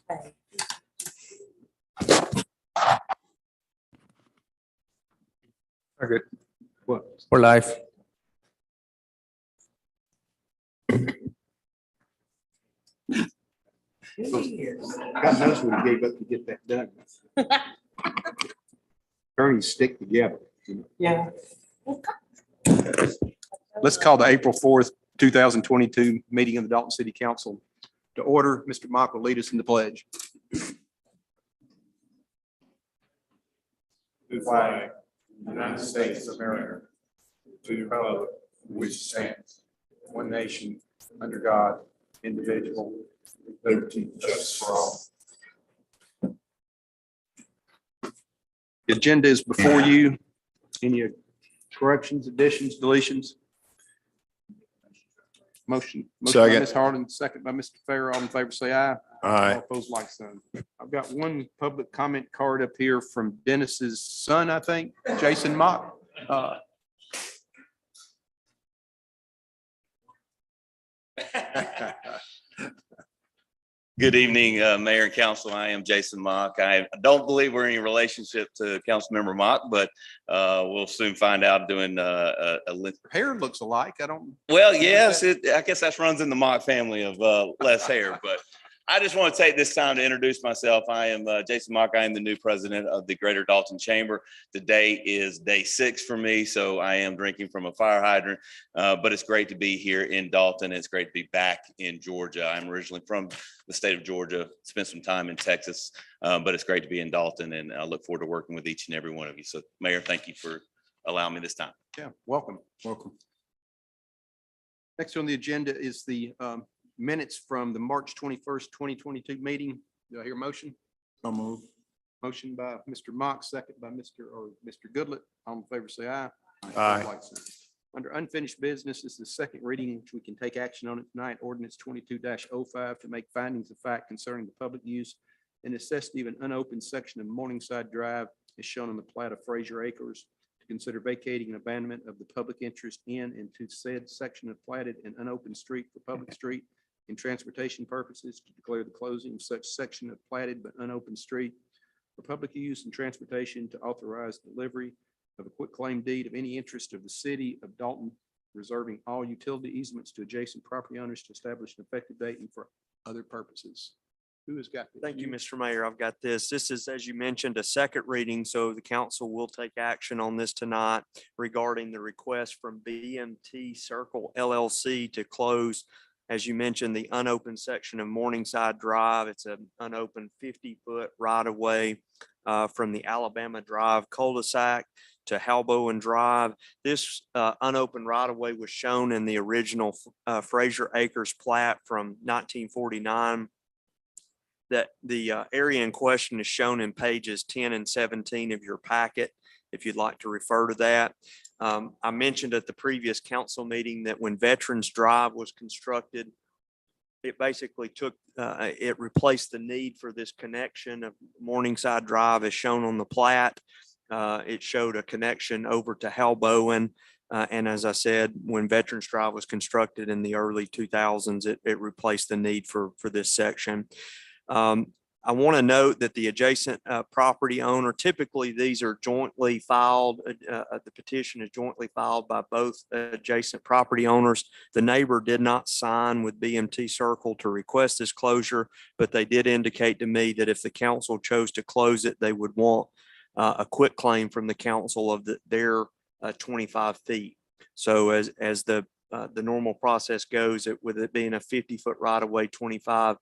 Very good. What? We're live. God knows what he gave up to get that done. Attorneys stick together. Yeah. Let's call the April 4th, 2022 meeting of the Dalton City Council to order. Mr. Mock will lead us in the pledge. To the flag of the United States of America, to the republic which stands, one nation, under God, indivisible, with liberty and justice for all. The agenda is before you. Any corrections, additions, deletions? Motion by Second. Ms. Harlan, second by Mr. Farrer. All in favor, say aye. Aye. All opposed, like sign. I've got one public comment card up here from Dennis's son, I think, Jason Mock. Good evening, Mayor and Council. I am Jason Mock. I don't believe we're in any relationship to Councilmember Mock, but we'll soon find out doing Hair looks alike. I don't. well, yes, I guess that runs in the Mock family of less hair, but I just want to take this time to introduce myself. I am Jason Mock. I am the new president of the Greater Dalton Chamber. Today is day 6 for me, so I am drinking from a fire hydrant, but it's great to be here in Dalton. It's great to be back in Georgia. I'm originally from the state of Georgia, spent some time in Texas, but it's great to be in Dalton, and I look forward to working with each and every one of you. So, Mayor, thank you for allowing me this time. Yeah, welcome. Welcome. Next on the agenda is the minutes from the March 21st, 2022 meeting. Do I hear a motion? So move. Motion by Mr. Mock, second by Mr. Goodlett. All in favor, say aye. Aye. Like sign. Under unfinished business, this is the second reading, which we can take action on it tonight. Ordinance 22-05 to make findings of fact concerning the public use and necessity of an unopened section of Morningside Drive as shown on the plat of Fraser Acres, to consider vacating an abandonment of the public interest in and to said section of platted and unopened street for public street in transportation purposes, to declare the closing of such section of platted but unopened street for public use and transportation, to authorize delivery of a quitclaim deed of any interest of the city of Dalton, reserving all utility easements to adjacent property owners, to establish an effective date and for other purposes. Who has got this? Thank you, Mr. Mayor. I've got this. This is, as you mentioned, a second reading, so the council will take action on this tonight regarding the request from BMT Circle LLC to close, as you mentioned, the unopened section of Morningside Drive. It's an unopened 50-foot right-of-way from the Alabama Drive cul-de-sac to Halbowen Drive. This unopened right-of-way was shown in the original Fraser Acres plat from 1949. That the area in question is shown in pages 10 and 17 of your packet, if you'd like to refer to that. I mentioned at the previous council meeting that when Veterans Drive was constructed, it basically it replaced the need for this connection of Morningside Drive as shown on the plat. It showed a connection over to Halbowen. And as I said, when Veterans Drive was constructed in the early 2000s, it replaced the need for this section. I want to note that the adjacent property owner, typically these are jointly filed. The petition is jointly filed by both adjacent property owners. The neighbor did not sign with BMT Circle to request this closure, but they did indicate to me that if the council chose to close it, they would want a quitclaim from the council of their 25 feet. So as the normal process goes, with it being a 50-foot right of way, 25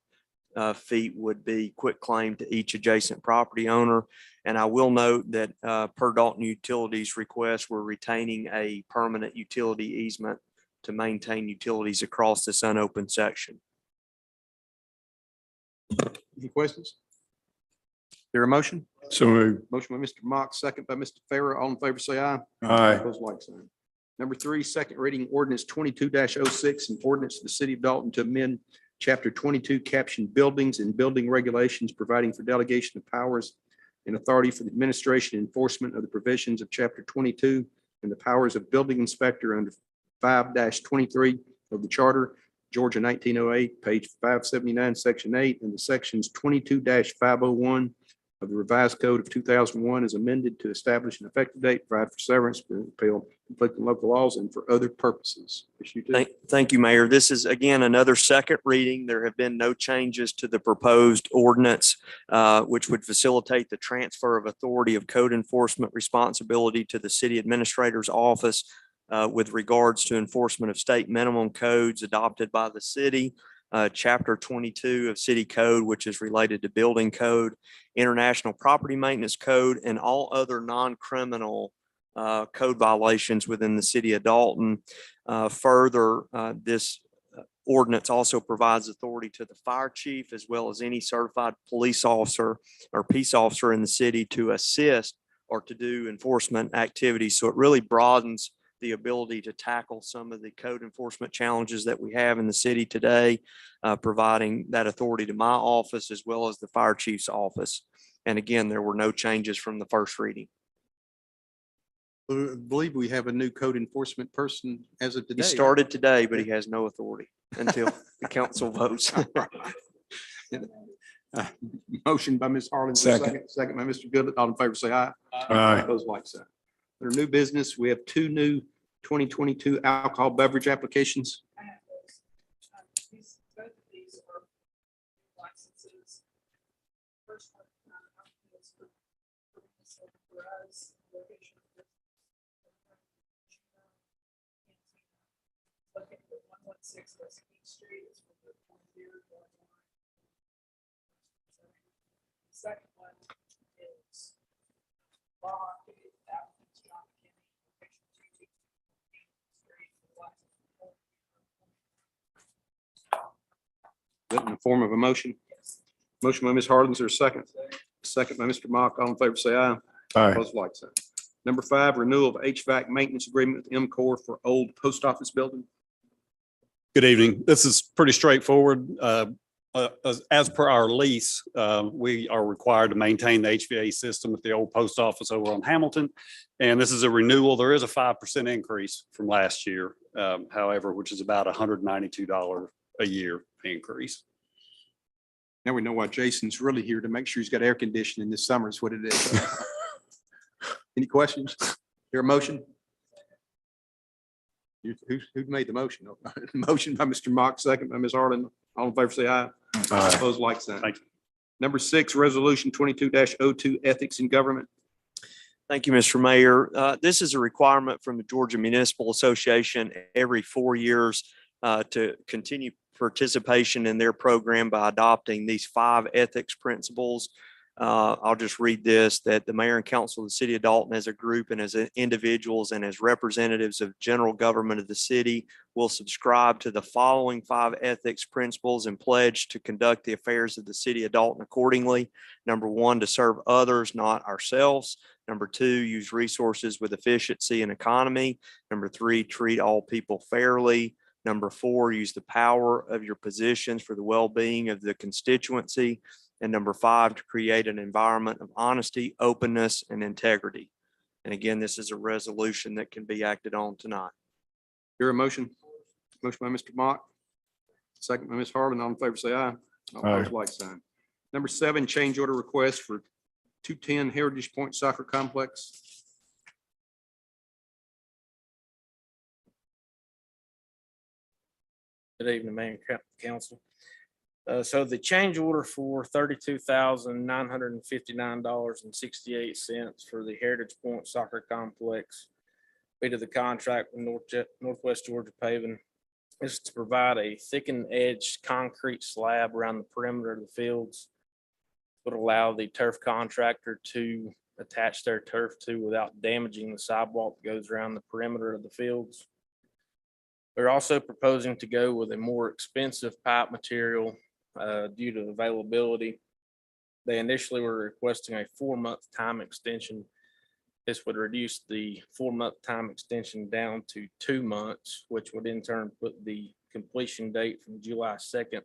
feet would be quitclaim to each adjacent property owner. And I will note that per Dalton Utilities request, we're retaining a permanent utility easement to maintain utilities across this unopened section. Any questions? There a motion? So move. Motion by Mr. Mock, second by Mr. Farrer. All in favor, say aye. Aye. Opposed, like sign. Number 3, second reading ordinance 22-06, an ordinance of the city of Dalton to amend Chapter 22 captioned buildings and building regulations, providing for delegation of powers and authority for the administration and enforcement of the provisions of Chapter 22 and the powers of building inspector under 5-23 of the charter, Georgia 1908, page 579, section 8, and the sections 22-501 of the revised code of 2001 is amended to establish an effective date, provide for severance, repeal conflicting local laws, and for other purposes. Issue two. Thank you, Mayor. This is again another second reading. There have been no changes to the proposed ordinance, which would facilitate the transfer of authority of code enforcement responsibility to the city administrator's office with regards to enforcement of state minimum codes adopted by the city. Chapter 22 of City Code, which is related to building code, international property maintenance code, and all other non-criminal code violations within the city of Dalton. Further, this ordinance also provides authority to the fire chief as well as any certified police officer or peace officer in the city to assist or to do enforcement activities. So it really broadens the ability to tackle some of the code enforcement challenges that we have in the city today, providing that authority to my office as well as the fire chief's office. And again, there were no changes from the first reading. I believe we have a new code enforcement person as of He today. started today, but he has no authority until the council votes. Motion by Ms. Harlan. Second by Mr. Goodlatte. All in favor, say aye. Aye. Opposed, like sign. Under new business, we have two new 2022 alcohol beverage applications. Both of these are licenses. First one is for us, location. Located at 116 West King Street. It's for the beer. Second one is Baja Applicants John McKinney, location 22 Street. Is that in the form of a motion? Motion by Ms. Harlan, is there a second? Second by Mr. Mock. All in favor, say aye. Aye. Opposed, like sign. Number 5, renewal of HVAC maintenance agreement with MCOR for old post office building. Good evening. This is pretty straightforward. As per our lease, we are required to maintain the HVAC system at the old post office over on Hamilton. And this is a renewal. There is a 5% increase from last year, however, which is about $192 a year increase. Now we know why Jason's really here, to make sure he's got air conditioning this summer is what it is. Any questions? Your motion? Who made the motion? Motion by Mr. Mock, second by Ms. Harlan. All in favor, say aye. Aye. Opposed, like sign. Thank you. Number 6, resolution 22-02, ethics in government. Thank you, Mr. Mayor. This is a requirement from the Georgia Municipal Association every 4 years to continue participation in their program by adopting these 5 ethics principles. I'll just read this, that the mayor and council of the city of Dalton as a group and as individuals and as representatives of general government of the city will subscribe to the following 5 ethics principles and pledge to conduct the affairs of the city of Dalton accordingly. Number 1, to serve others, not ourselves. Number 2, use resources with efficiency and economy. Number 3, treat all people fairly. Number 4, use the power of your positions for the well-being of the constituency. And number 5, to create an environment of honesty, openness, and integrity. And again, this is a resolution that can be acted on tonight. Hear a motion? Motion by Mr. Mock, second by Ms. Harlan. All in favor, say aye. All Aye. opposed, like sign. Number 7, change order request for 210 Heritage Point Soccer Complex. Good evening, Mayor and Council. So the change order for $32,959.68 for the Heritage Point Soccer Complex be to the contract with Northwest Georgia Paving. This is to provide a thickened edge concrete slab around the perimeter of the fields. Would allow the turf contractor to attach their turf to without damaging the sidewalk that goes around the perimeter of the fields. We're also proposing to go with a more expensive pipe material due to availability. They initially were requesting a 4-month time extension. This would reduce the 4-month time extension down to 2 months, which would in turn put the completion date from July 2nd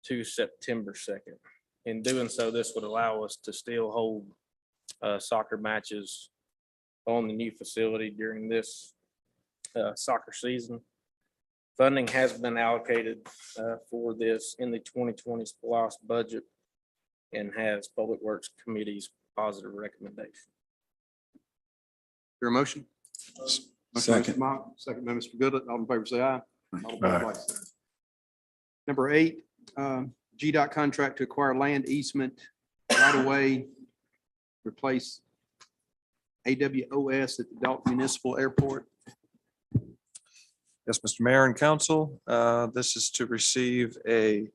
to September 2nd. In doing so, this would allow us to still hold soccer matches on the new facility during this soccer season. Funding has been allocated for this in the 2020 SPOS budget and has Public Works Committee's positive recommendation. Your motion? Motion by Mr. Second. Mock, second by Mr. Goodlet. All in favor, say aye. All opposed, Aye. like sign. Number 8, GDOT contract to acquire land easement right away, replace AWOS at the Dalton Municipal Airport. Yes, Mr. Mayor and Council, this is to receive a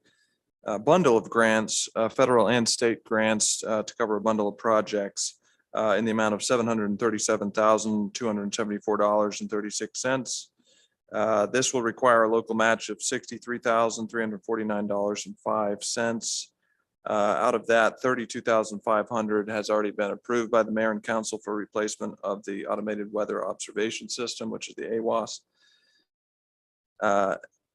bundle of grants, federal and state grants to cover a bundle of projects in the amount of $737,274.36. This will require a local match of $63,349.05. Out of that, $32,500 has already been approved by the mayor and council for replacement of the automated weather observation system, which is the AWOS.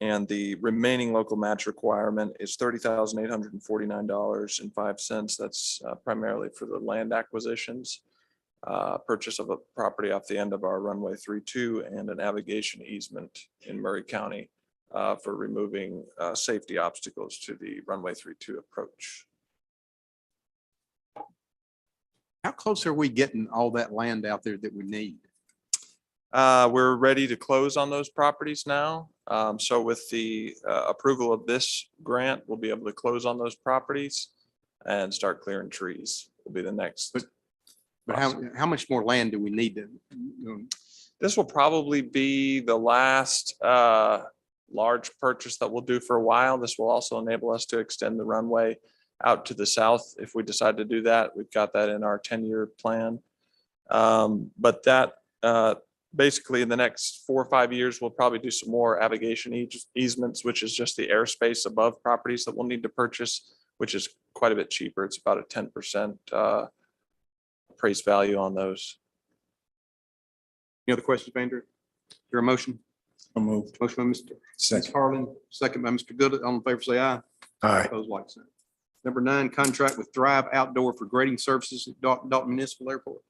And the remaining local match requirement is $30,849.05. That's primarily for the land acquisitions, purchase of a property off the end of our runway 32 and a navigation easement in Murray County for removing safety obstacles to the runway 32 approach. How close are we getting all that land out there that we need? We're ready to close on those properties now. So with the approval of this grant, we'll be able to close on those properties and start clearing trees will be the next. But how much more land do we need to? This will probably be the last large purchase that we'll do for a while. This will also enable us to extend the runway out to the south if we decide to do that. We've got that in our 10-year plan. But that basically in the next 4 or 5 years, we'll probably do some more navigation easements, which is just the airspace above properties that we'll need to purchase, which is quite a bit cheaper. It's about a 10% appraised value on those. Any other questions, Andrew? Your motion? So moved. Motion by Ms. Second. Harlan, second by Mr. Goodlet. All in favor, say aye. Aye. Opposed, like sign. Number 9, contract with Thrive Outdoor for grading services at Dalton Municipal Airport.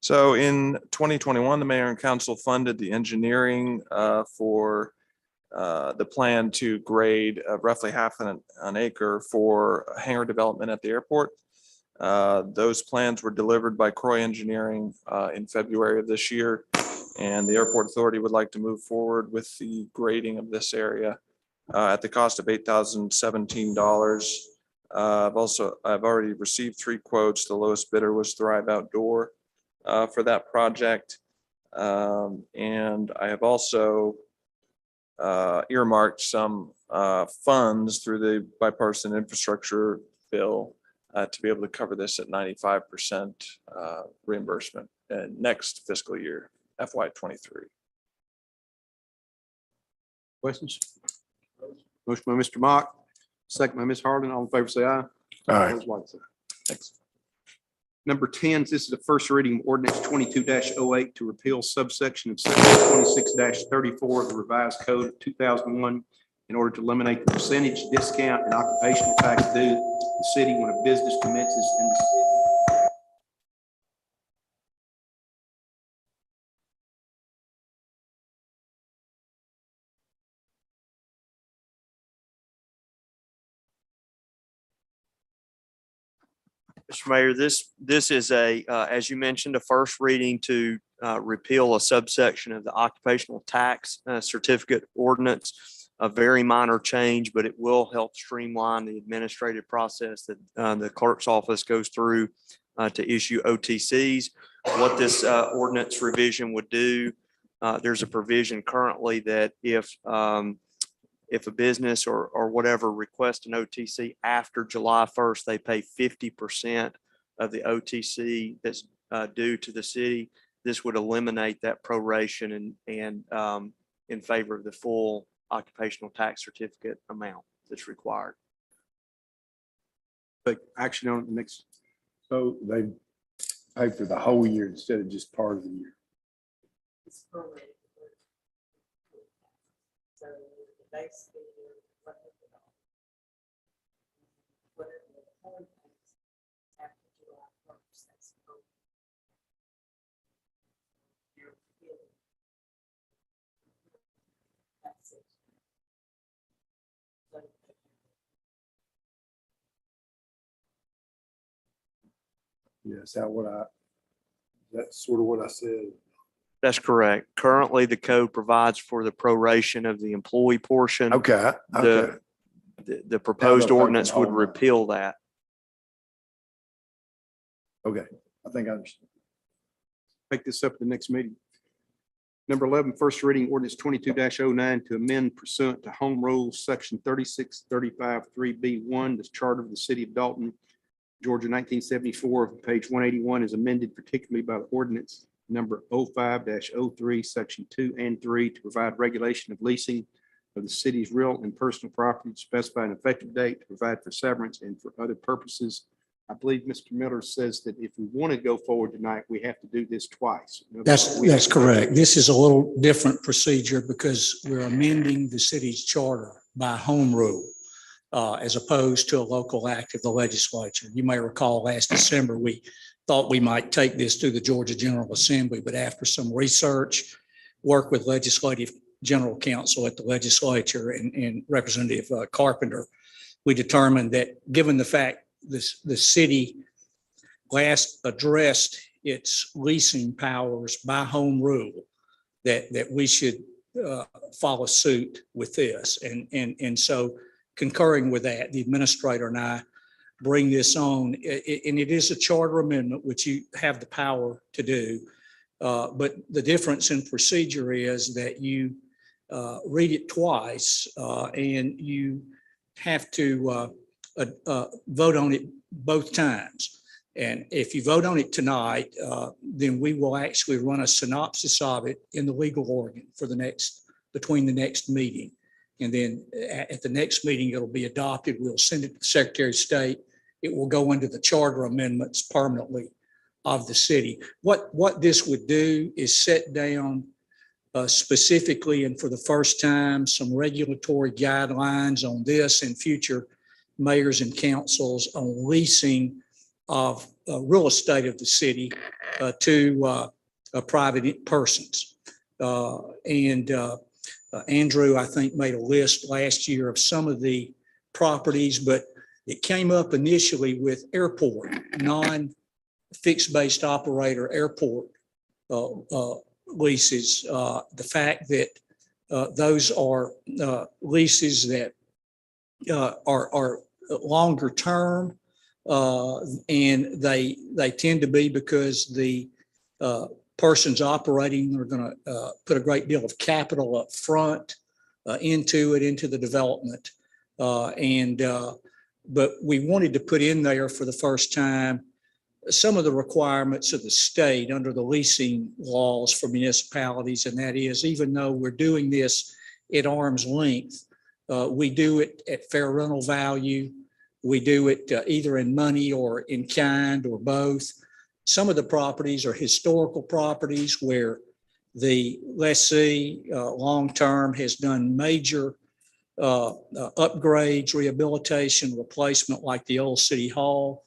So in 2021, the mayor and council funded the engineering for the plan to grade roughly half an acre for hangar development at the airport. Those plans were delivered by Croy Engineering in February of this year. And the airport authority would like to move forward with the grading of this area at the cost of $8,017. I've already received 3 quotes. The lowest bidder was Thrive Outdoor for that project. And I have also earmarked some funds through the bipartisan infrastructure bill to be able to cover this at 95% reimbursement next fiscal year, FY23. Questions? Motion by Mr. Mock, second by Ms. Harlan. All in favor, say aye. Aye. Opposed, like sign. Thanks. Number 10, this is the first reading of ordinance 22-08 to repeal subsection of section 26-34 of the revised code of 2001 in order to eliminate the percentage discount and occupational tax due to the city when a business commences in the city. Mr. Mayor, this is as you mentioned, a first reading to repeal a subsection of the occupational tax certificate ordinance. A very minor change, but it will help streamline the administrative process that the clerk's office goes through to issue OTCs. What this ordinance revision would do, there's a provision currently that if a business or whatever requests an OTC after July 1st, they pay 50% of the OTC that's due to the city. This would eliminate that proration and in favor of the full occupational tax certificate amount that's required. Take action on it next. So they pay for the whole year instead of just part of the year. It's prorated. So the base fee is $100. Whatever the point is, after July 1st, that's prorated. You're feeling. That's it. So, Yes, that's sort of what I said. That's correct. Currently, the code provides for the proration of the employee portion. Okay, okay. The proposed if I can ordinance would hold on. repeal that. Okay, I think I understand. Take this up at the next meeting. Number 11, first reading ordinance 22-09 to amend pursuant to Home Rule Section 3635 3B1, the charter of the city of Dalton, Georgia, 1974, page 181 is amended particularly by the ordinance number 05-03, section 2 and 3 to provide regulation of leasing of the city's real and personal property, to specify an effective date, to provide for severance and for other purposes. I believe Mr. Miller says that if we want to go forward tonight, we have to do this twice. That's correct. This is a little different procedure because we're amending the city's charter by home rule as opposed to a local act of the legislature. You may recall last December, we thought we might take this to the Georgia General Assembly, but after some research, work with legislative general counsel at the legislature and Representative Carpenter, we determined that given the fact the city last addressed its leasing powers by home rule, that we should follow suit with this. And so concurring with that, the administrator and I bring this on, and it is a charter amendment, which you have the power to do. But the difference in procedure is that you read it twice and you have to vote on it both times. And if you vote on it tonight, then we will actually run a synopsis of it in the legal organ for between the next meeting. And then at the next meeting, it'll be adopted. We'll send it to the Secretary of State. It will go into the charter amendments permanently of the city. What this would do is set down specifically and for the first time, some regulatory guidelines on this and future mayors and councils on leasing of real estate of the city to private persons. Andrew, I think, made a list last year of some of the properties, but it came up initially with airport, non-fixed based operator airport leases. The fact that those are leases that are longer term, and they tend to be because the persons operating are going to put a great deal of capital up front into the development. But we wanted to put in there for the first time some of the requirements of the state under the leasing laws for municipalities. And that is, even though we're doing this at arm's length, we do it at fair rental value. We do it either in money or in kind or both. Some of the properties are historical properties where the lessee long-term has done major upgrades, rehabilitation, replacement, like the old city hall,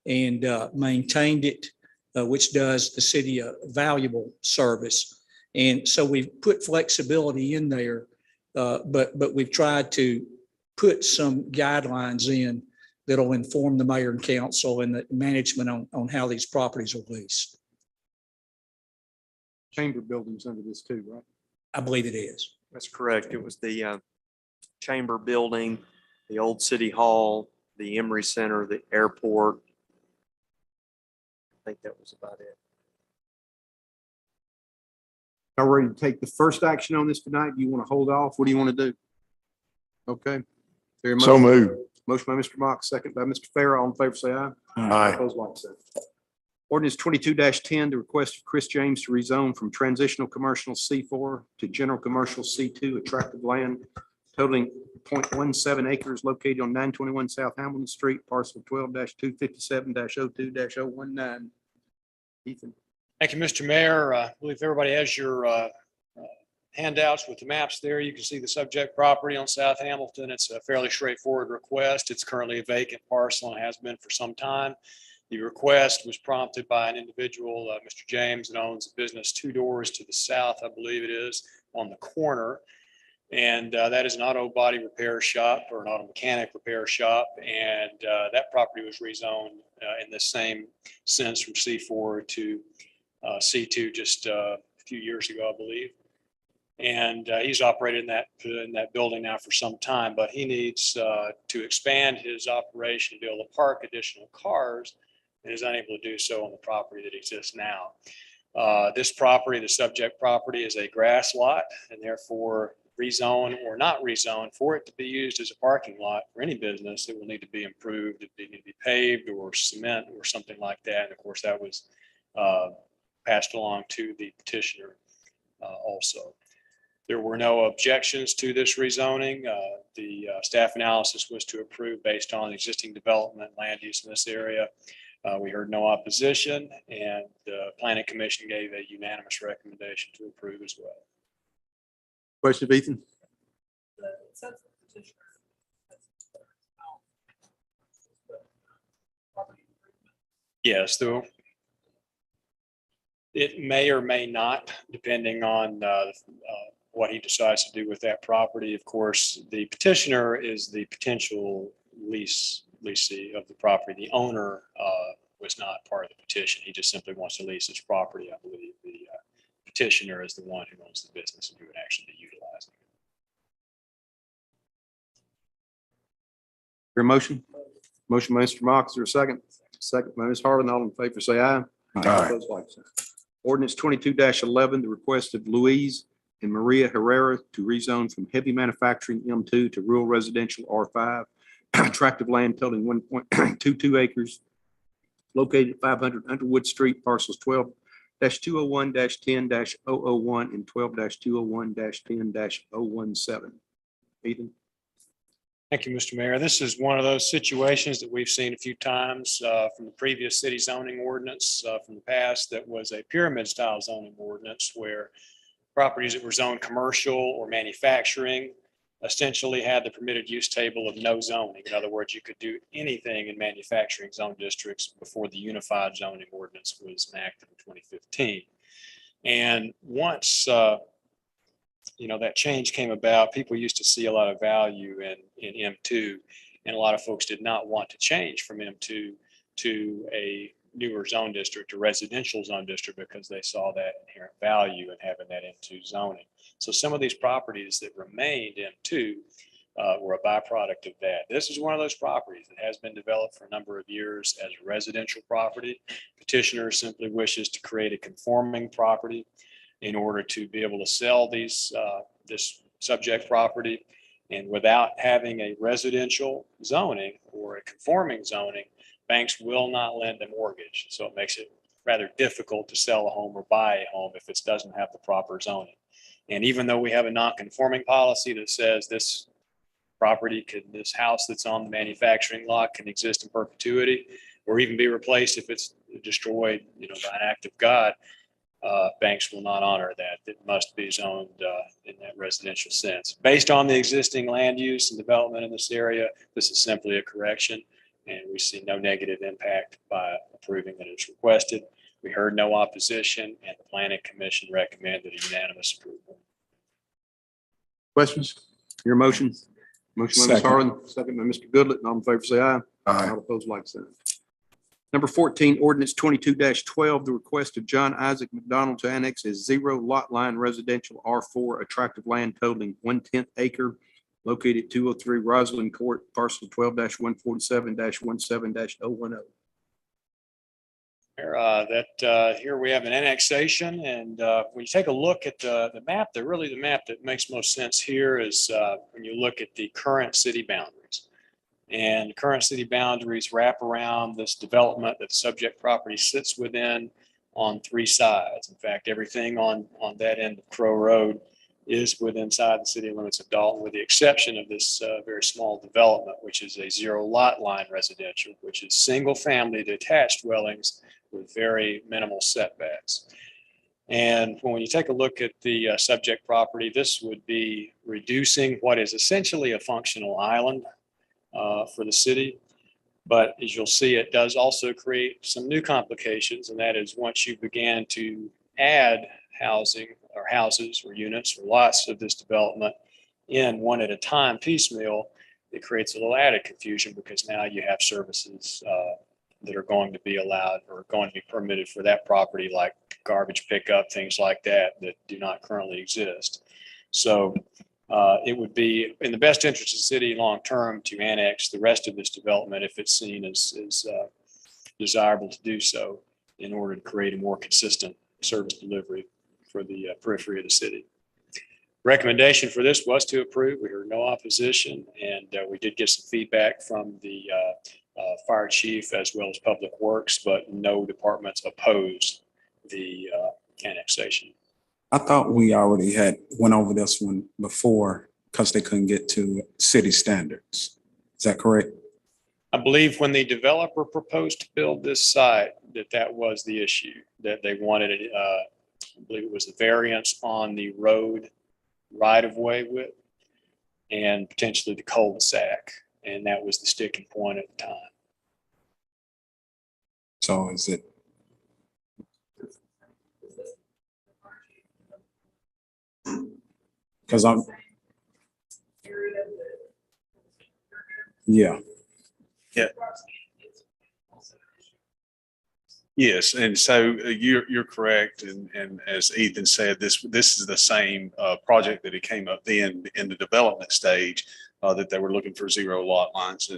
and maintained it, which does the city a valuable service. And so we've put flexibility in there, but we've tried to put some guidelines in that'll inform the mayor and council and the management on how these properties are leased. Chamber buildings under this too, right? I believe it is. That's correct. It was the chamber building, the old city hall, the Emory Center, the airport. I think that was about it. Are we ready to take the first action on this tonight? Do you want to hold off? What do you want to do? Okay. There a So motion? moved. Motion by Mr. Mock, second by Mr. Farrell. All in favor, say aye. Aye. Opposed, like sign. Ordinance 22-10, the request of Chris James to rezone from transitional commercial C4 to general commercial C2 attractive land totaling 0.17 acres located on 921 South Hamilton Street, parcel 12-257-02-019. Ethan. Thank you, Mr. Mayor. I believe everybody has your handouts with the maps there. You can see the subject property on South Hamilton. It's a fairly straightforward request. It's currently a vacant parcel and has been for some time. The request was prompted by an individual, Mr. James, that owns a business 2 doors to the south, I believe it is, on the corner. And that is an auto body repair shop or an auto mechanic repair shop. And that property was rezoned in the same sense from C4 to C2 just a few years ago, I believe. And he's operated in that building now for some time, but he needs to expand his operation to be able to park additional cars and is unable to do so on the property that exists now. This property, the subject property, is a grass lot, and therefore rezone or not rezone for it to be used as a parking lot for any business, it will need to be improved. It need to be paved or cement or something like that. And of course, that was passed along to the petitioner also. There were no objections to this rezoning. The staff analysis was to approve based on existing development land use in this area. We heard no opposition, and the planning commission gave a unanimous recommendation to approve as well. Question of Ethan? Yes, though. It may or may not, depending on what he decides to do with that property. Of course, the petitioner is the potential leasee of the property. The owner was not part of the petition. He just simply wants to lease his property. I believe the petitioner is the one who owns the business and who would actually be utilizing it. Your motion? Motion by Mr. Mock, is there a second? Second by Ms. Harlan. All in favor, say aye. Aye. Opposed, like sign. Ordinance 22-11, the request of Louise and Maria Herrera to rezone from heavy manufacturing M2 to rural residential R5. Tract of land totaling 1.22 acres located at 500 Underwood Street, parcels 12-201-10-001 and 12-201-10-017. Ethan? Thank you, Mr. Mayor. This is one of those situations that we've seen a few times from the previous city zoning ordinance from the past that was a pyramid style zoning ordinance where properties that were zoned commercial or manufacturing essentially had the permitted use table of no zoning. In other words, you could do anything in manufacturing zone districts before the unified zoning ordinance was enacted in 2015. And once that change came about, people used to see a lot of value in M2, and a lot of folks did not want to change from M2 to a newer zone district, a residential zone district, because they saw that inherent value in having that M2 zoning. So some of these properties that remained M2 were a byproduct of that. This is one of those properties that has been developed for a number of years as a residential property. Petitioner simply wishes to create a conforming property in order to be able to sell this subject property. And without having a residential zoning or a conforming zoning, banks will not lend a mortgage. So it makes it rather difficult to sell a home or buy a home if it doesn't have the proper zoning. And even though we have a non-conforming policy that says this house that's on the manufacturing lot can exist in perpetuity or even be replaced if it's destroyed, by an act of God, banks will not honor that. It must be zoned in that residential sense. Based on the existing land use and development in this area, this is simply a correction, and we see no negative impact by approving that it's requested. We heard no opposition, and the Planning Commission recommended a unanimous approval. Questions? Your motion? Motion by Ms. Harlan, second by Mr. Goodlet. All in favor, say aye. Aye. All opposed, like sign. Number 14, ordinance 22-12, the request of John Isaac McDonald to annex a 0 lot line residential R4 attractive land totaling 1/10 acre located at 203 Rosalind Court, parcel 12-147-17-010. Here we have an annexation, and when you take a look at the map, the map that makes most sense here is when you look at the current city boundaries. And current city boundaries wrap around this development that the subject property sits within on 3 sides. In fact, everything on that end of Crow Road is within inside the city limits of Dalton, with the exception of this very small development, which is a 0 lot line residential, which is single family detached dwellings with very minimal setbacks. And when you take a look at the subject property, this would be reducing what is essentially a functional island for the city. But as you'll see, it does also create some new complications, and that is once you began to add housing or houses or units or lots of this development in one at a time piecemeal, it creates a little added confusion because now you have services that are going to be allowed or going to be permitted for that property, like garbage pickup, things like that, that do not currently exist. So it would be in the best interest of the city long-term to annex the rest of this development if it's seen as desirable to do so in order to create a more consistent service delivery for the periphery of the city. Recommendation for this was to approve. We heard no opposition, and we did get some feedback from the fire chief as well as public works, but no departments opposed the annexation. I thought we already had went over this one before because they couldn't get to city standards. Is that correct? I believe when the developer proposed to build this site, that was the issue, that they wanted it, I believe it was the variance on the road right-of-way width and potentially the cul-de-sac. And that was the sticking point at the time. So is it? Because I'm, yeah. Yes, and so you're correct, and as Ethan said, this is the same project that it came up then in the development stage, that they were looking for 0 lot lines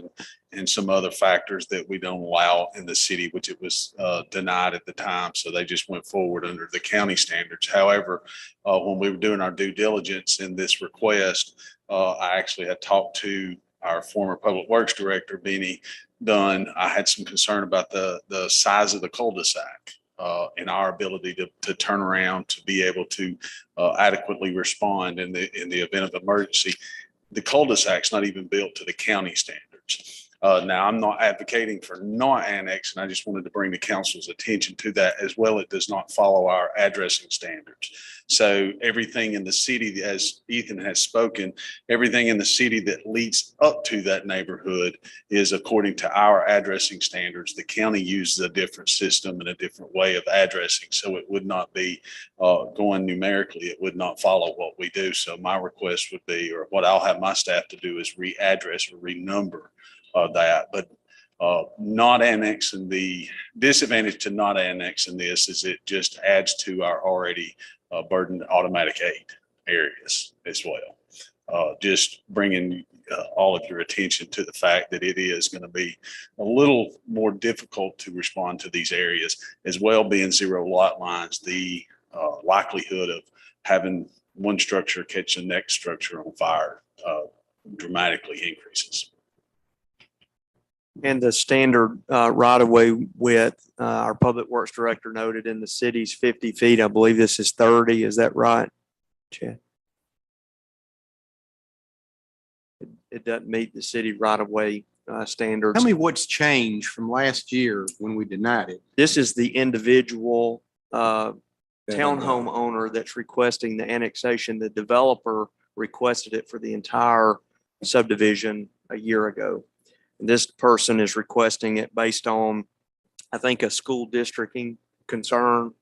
and some other factors that we don't allow in the city, which it was denied at the time. So they just went forward under the county standards. However, when we were doing our due diligence in this request, I actually had talked to our former public works director, Benny Dunn. I had some concern about the size of the cul-de-sac and our ability to turn around to be able to adequately respond in the event of emergency. The cul-de-sac's not even built to the county standards. Now, I'm not advocating for not annexing. I just wanted to bring the council's attention to that as well. It does not follow our addressing standards. So everything in the city, as Ethan has spoken, everything in the city that leads up to that neighborhood is according to our addressing standards. The county uses a different system and a different way of addressing. So it would not be going numerically. It would not follow what we do. So my request would be, or what I'll have my staff to do, is readdress or renumber that. But not annexing, the disadvantage to not annexing this is it just adds to our already burdened automatic aid areas as well. Just bringing all of your attention to the fact that it is going to be a little more difficult to respond to these areas, as well being 0 lot lines. The likelihood of having one structure catch the next structure on fire dramatically increases. And the standard right-of-way width, our public works director noted in the city's 50 feet. I believe this is 30. Is that right, Chad? It doesn't meet the city right-of-way standards. Tell me what's changed from last year when we denied it. This is the individual townhome owner that's requesting the annexation. The developer requested it for the entire subdivision a year ago. This person is requesting it based on, I think, a school districting concern.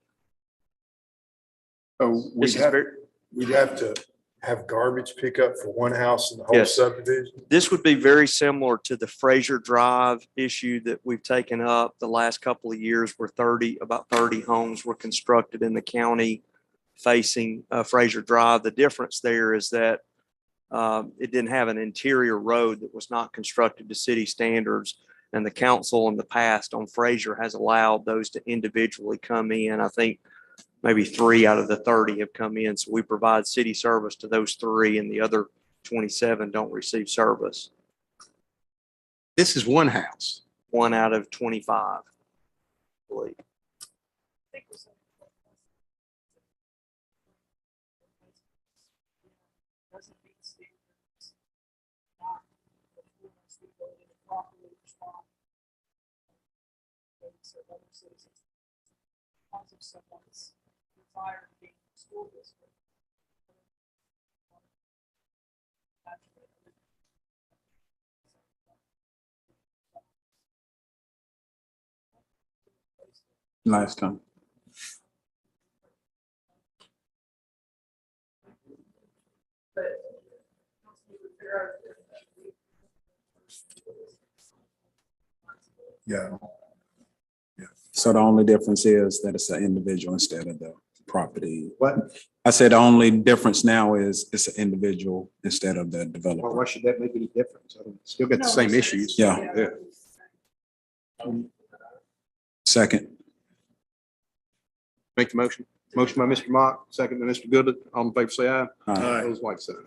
Oh, we'd have to have garbage pickup for one house in the whole Yes. subdivision. This would be very similar to the Fraser Drive issue that we've taken up the last couple of years, where about 30 homes were constructed in the county facing Fraser Drive. The difference there is that it didn't have an interior road that was not constructed to city standards. And the council in the past on Fraser has allowed those to individually come in. I think maybe 3 out of the 30 have come in. So we provide city service to those 3, and the other 27 don't receive service. This is one house. 1 out of 25, I believe. Someone's required being in the school district. Last time. Yeah. So the only difference is that it's an individual instead of the property. What? I said the only difference now is it's an individual instead of the Why developer. should that make any difference? I don't- Still got the No, same it's- issues. Yeah. Second. Make the motion. Motion by Mr. Mock, second by Mr. Goodett. All in favor, say aye. Aye. Those like sign.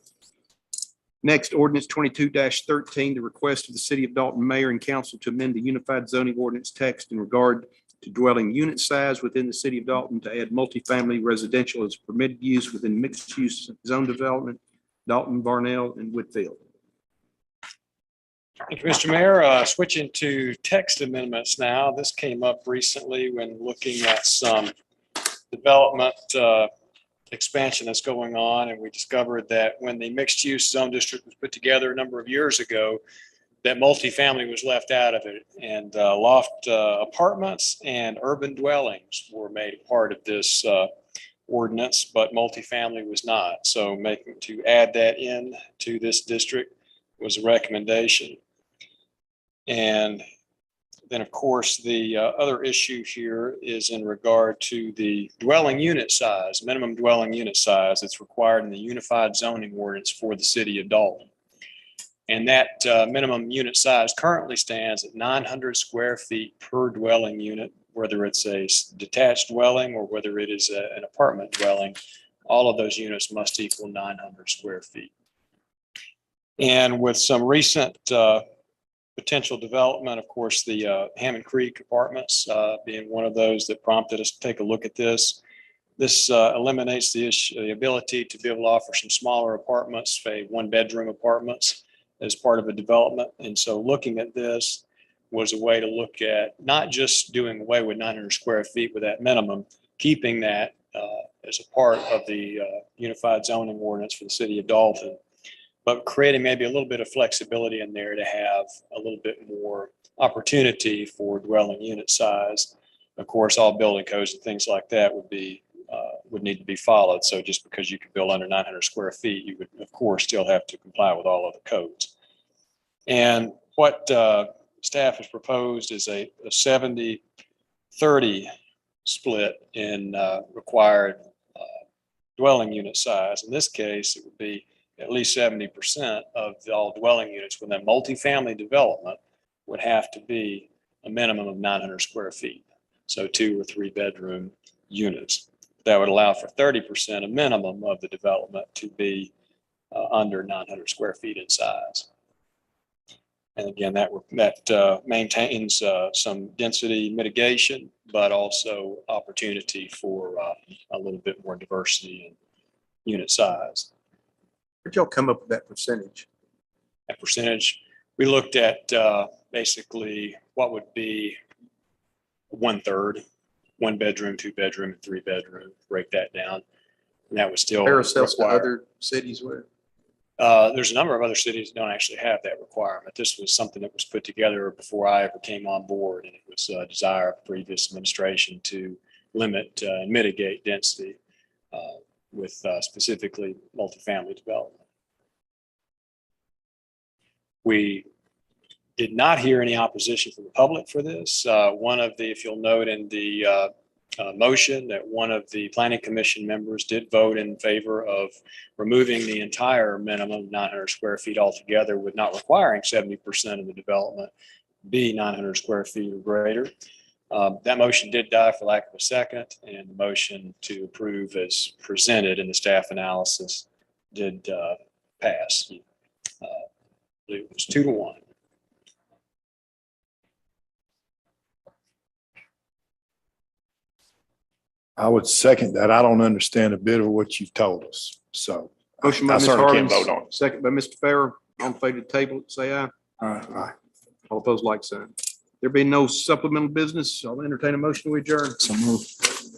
Next, ordinance 22-13, the request of the city of Dalton mayor and council to amend the unified zoning ordinance text in regard to dwelling unit size within the city of Dalton to add multifamily residential as permitted use within mixed use zone development, Dalton, Barnell, and Whitfield. Thank you, Mr. Mayor. Switching to text amendments now. This came up recently when looking at some development expansion that's going on. And we discovered that when the mixed use zone district was put together a number of years ago, that multifamily was left out of it. And loft apartments and urban dwellings were made part of this ordinance, but multifamily was not. So making to add that in to this district was a recommendation. And then, of course, the other issue here is in regard to the dwelling unit size, minimum dwelling unit size that's required in the unified zoning ordinance for the city of Dalton. And that minimum unit size currently stands at 900 square feet per dwelling unit, whether it's a detached dwelling or whether it is an apartment dwelling. All of those units must equal 900 square feet. And with some recent potential development, of course, the Hammond Creek Apartments being one of those that prompted us to take a look at this. This eliminates the issue, the ability to be able to offer some smaller apartments, say one-bedroom apartments as part of a development. And so looking at this was a way to look at not just doing away with 900 square feet with that minimum, keeping that as a part of the unified zoning ordinance for the city of Dalton, but creating maybe a little bit of flexibility in there to have a little bit more opportunity for dwelling unit size. Of course, all building codes and things like that would need to be followed. So just because you could build under 900 square feet, you would, of course, still have to comply with all of the codes. And what staff has proposed is a 70-30 split in required dwelling unit size. In this case, it would be at least 70% of all dwelling units within a multifamily development would have to be a minimum of 900 square feet. So 2 or 3 bedroom units. That would allow for 30% a minimum of the development to be under 900 square feet in size. And again, that maintains some density mitigation, but also opportunity for a little bit more diversity in unit size. Where'd y'all come up with that percentage? That percentage, we looked at basically what would be 1/3, 1 bedroom, 2 bedroom, and 3 bedroom, break that down. And that was still Compare ourselves to required. other cities where? There's a number of other cities that don't actually have that requirement. This was something that was put together before I ever came on board, and it was a desire of previous administration to limit and mitigate density with specifically multifamily development. We did not hear any opposition from the public for this. One of the, if you'll note in the motion, that one of the planning commission members did vote in favor of removing the entire minimum 900 square feet altogether, with not requiring 70% of the development be 900 square feet or greater. That motion did die for lack of a second, and the motion to approve as presented in the staff analysis did pass. It was 2-1. I would second that. I don't understand a bit of what you've told us, so. Motion by I Ms. certainly can't Harkins, vote on it. second by Mr. Farrer. All in favor of the table, say aye. Aye. All opposed, like sign. There being no supplemental business, I'll entertain a motion to adjourn. So move.